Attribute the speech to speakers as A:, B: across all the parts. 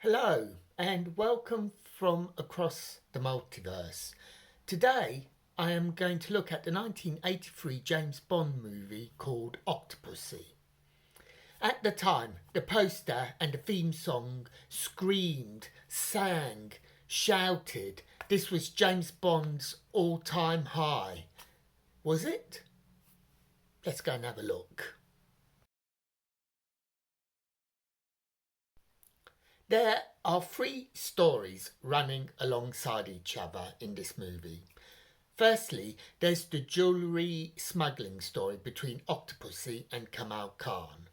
A: Hello and welcome from across the multiverse. Today I am going to look at the 1983 James Bond movie called Octopussy. At the time, the poster and the theme song screamed, sang, shouted. This was James Bond's all-time high. Was it? Let's go and have a look. There are three stories running alongside each other in this movie. Firstly, there's the jewellery smuggling story between Octopussy and Kamal Khan.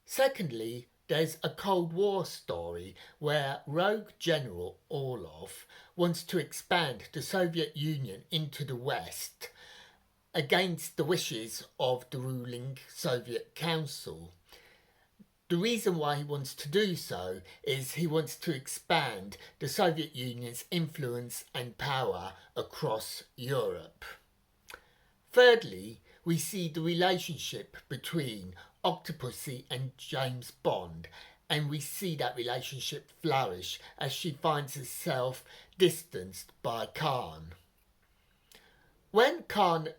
A: Secondly, there's a Cold War story where Rogue General Orlov wants to expand the Soviet Union into the West against the wishes of the ruling Soviet Council. The reason why he wants to do so is he wants to expand the Soviet Union's influence and power across Europe. Thirdly, we see the relationship between Octopussy and James Bond, and we see that relationship flourish as she finds herself distanced by Khan. When Khan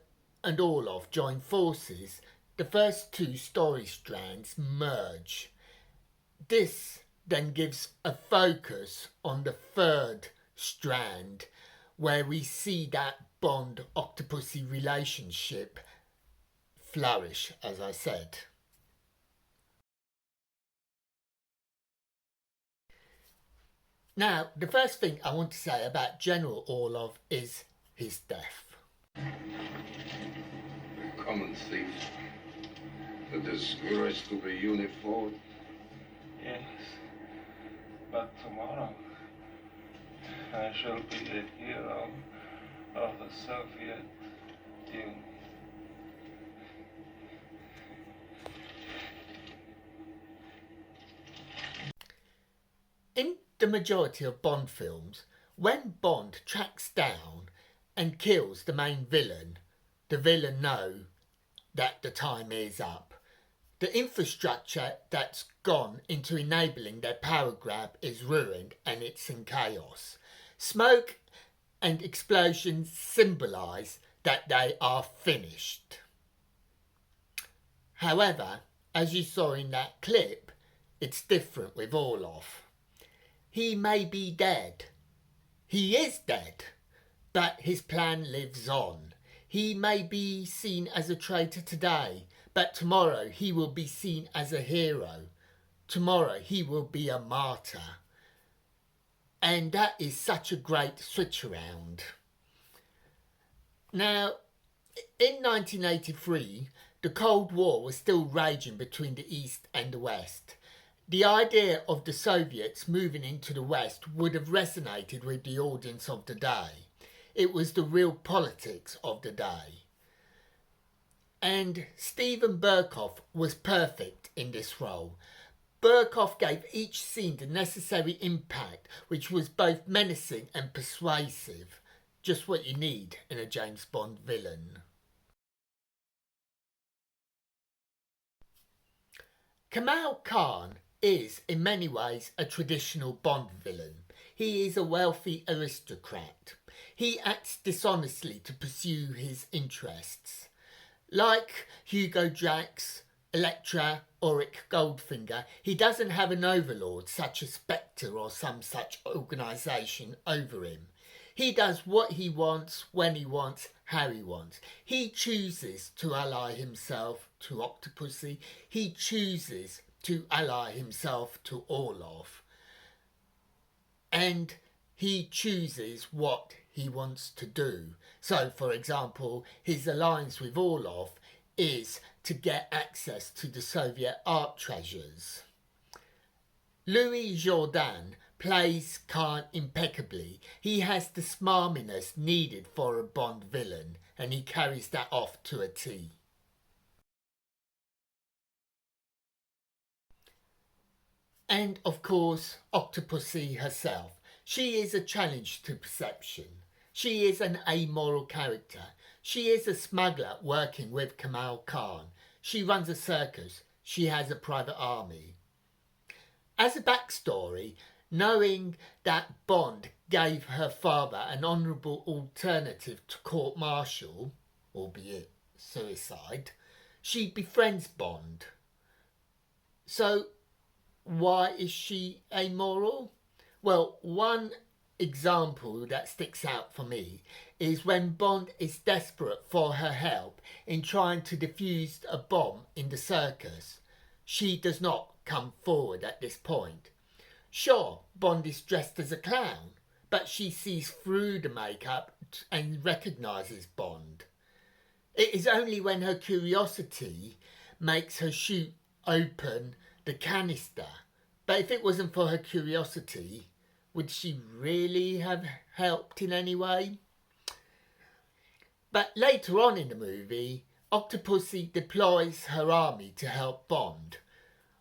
A: and Orlov join forces, the first two story strands merge. This then gives a focus on the third strand where we see that Bond-Octopussy relationship flourish, as I said. Now, the first thing I want to say about General Orlov is his death.
B: A common thief. The disgrace to the uniform.
C: Yes, but tomorrow I shall be a hero of the Soviet Union.
A: In the majority of Bond films, when Bond tracks down and kills the main villain, the villain knows that the time is up. The infrastructure that's gone into enabling their power grab is ruined and it's in chaos. Smoke and explosions symbolise that they are finished. However, as you saw in that clip, it's different with Orlov. He may be dead. He is dead, but his plan lives on. He may be seen as a traitor today, but tomorrow he will be seen as a hero. Tomorrow he will be a martyr. And that is such a great switch around. Now, in 1983, the Cold War was still raging between the East and the West. The idea of the Soviets moving into the West would have resonated with the audience of the day. It was the real politics of the day. And Steven Berkoff was perfect in this role. Berkoff gave each scene the necessary impact, which was both menacing and persuasive. Just what you need in a James Bond villain. Kamal Khan is in many ways a traditional Bond villain. He is a wealthy aristocrat. He acts dishonestly to pursue his interests. Like Hugo Drax, Elektra, or Rick Goldfinger, he doesn't have an overlord such as Spectre or some such organisation over him. He does what he wants, when he wants, how he wants. He chooses to ally himself to Octopussy. He chooses to ally himself to Orlov. And he chooses what he wants to do. So, for example, his alliance with Orlov is to get access to the Soviet art treasures. Louis Jourdan plays Khan impeccably. He has the smarminess needed for a Bond villain, and he carries that off to a T. And, of course, Octopussy herself. She is a challenge to perception. She is an amoral character. She is a smuggler working with Kamal Khan. She runs a circus. She has a private army. As a backstory, Knowing that Bond gave her father an honourable alternative to court-martial, albeit suicide, she befriends Bond. So why is she amoral? Well, one example that sticks out for me is when Bond is desperate for her help in trying to defuse a bomb in the circus. She does not come forward at this point. Sure, Bond is dressed as a clown, but she sees through the makeup and recognises Bond. It is only when her curiosity makes her shoot open the canister. But if it wasn't for her curiosity, would she really have helped in any way? But later on in the movie, Octopussy deploys her army to help Bond.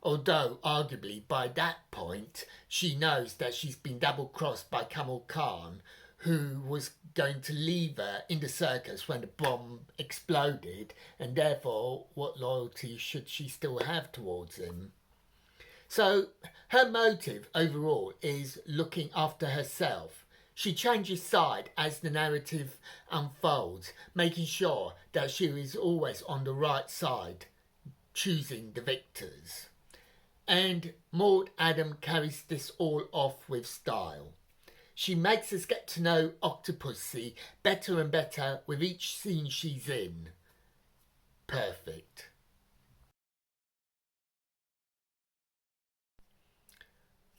A: Although, arguably, by that point, she knows that she's been double-crossed by Kamal Khan, who was going to leave her in the circus when the bomb exploded, and therefore, what loyalty should she still have towards him? So, her motive overall is looking after herself. She changes side as the narrative unfolds, making sure that she is always on the right side, choosing the victors. And Maud Adam carries this all off with style. She makes us get to know Octopussy better and better with each scene she's in. Perfect.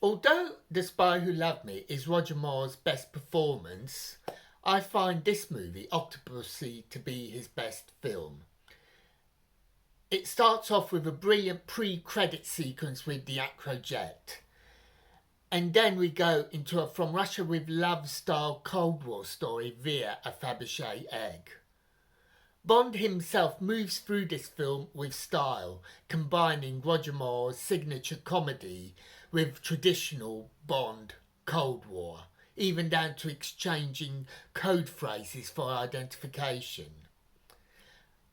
A: Although The Spy Who Loved Me is Roger Moore's best performance, I find this movie, Octopussy, to be his best film. It starts off with a brilliant pre-credit sequence with the Acrojet. And then we go into a From Russia with Love style Cold War story via a Fabergé egg. Bond himself moves through this film with style, combining Roger Moore's signature comedy with traditional Bond Cold War, even down to exchanging code phrases for identification.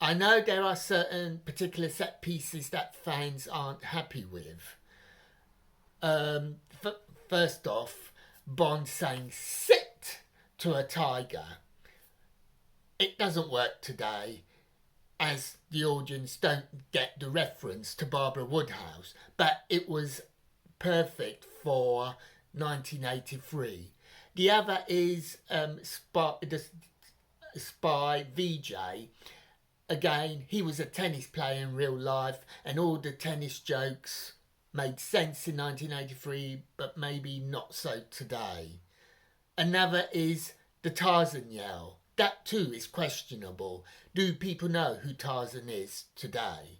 A: I know there are certain particular set pieces that fans aren't happy with. First off, Bond saying "sit" to a tiger. It doesn't work today, as the audience don't get the reference to Barbara Woodhouse, but it was perfect for 1983. The other is Spy VJ. Again, he was a tennis player in real life, and all the tennis jokes made sense in 1983, but maybe not so today. Another is the Tarzan yell. That too is questionable. Do people know who Tarzan is today?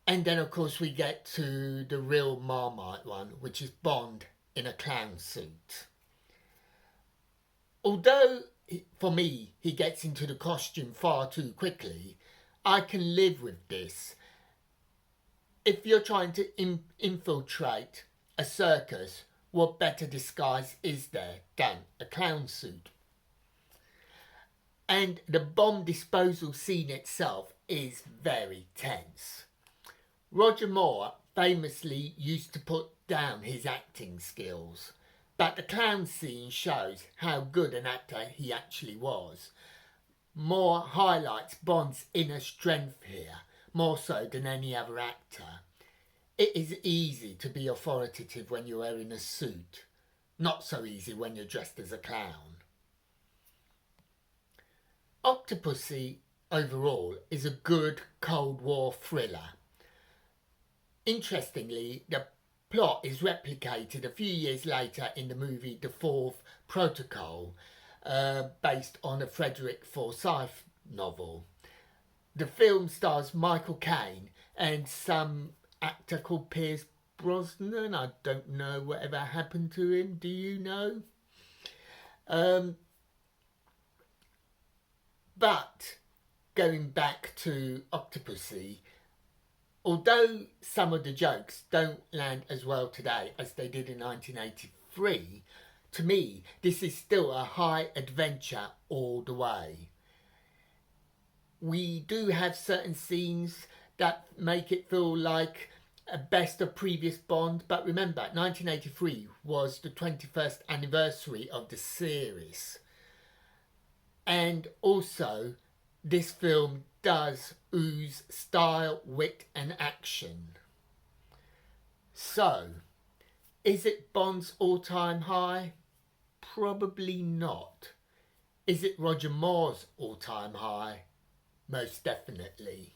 A: And then, of course, we get to the real Marmite one, which is Bond in a clown suit. Although, for me, he gets into the costume far too quickly, I can live with this. If you're trying to infiltrate a circus, what better disguise is there than a clown suit? And the bomb disposal scene itself is very tense. Roger Moore famously used to put down his acting skills, but the clown scene shows how good an actor he actually was. Moore highlights Bond's inner strength here, more so than any other actor. It is easy to be authoritative when you're wearing a suit, not so easy when you're dressed as a clown. Octopussy, overall, is a good Cold War thriller. Interestingly, the plot is replicated a few years later in the movie The Fourth Protocol, based on a Frederick Forsyth novel. The film stars Michael Caine and some actor called Pierce Brosnan. I don't know whatever happened to him. Do you know? But going back to Octopussy, although some of the jokes don't land as well today as they did in 1983, to me, this is still a high adventure all the way. We do have certain scenes that make it feel like best of previous Bond, but remember 1983 was the 21st anniversary of the series, and also this film does ooze style, wit and action. So, is it Bond's all-time high? Probably not. Is it Roger Moore's all-time high? Most definitely.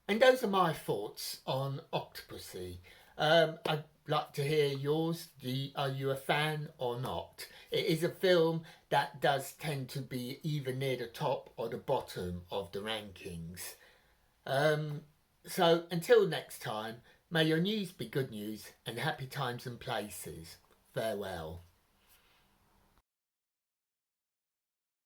A: And those are my thoughts on Octopussy. I'd like to hear yours. Are you a fan or not? It is a film that does tend to be either near the top or the bottom of the rankings. So until next time, may your news be good news and happy times and places. Farewell.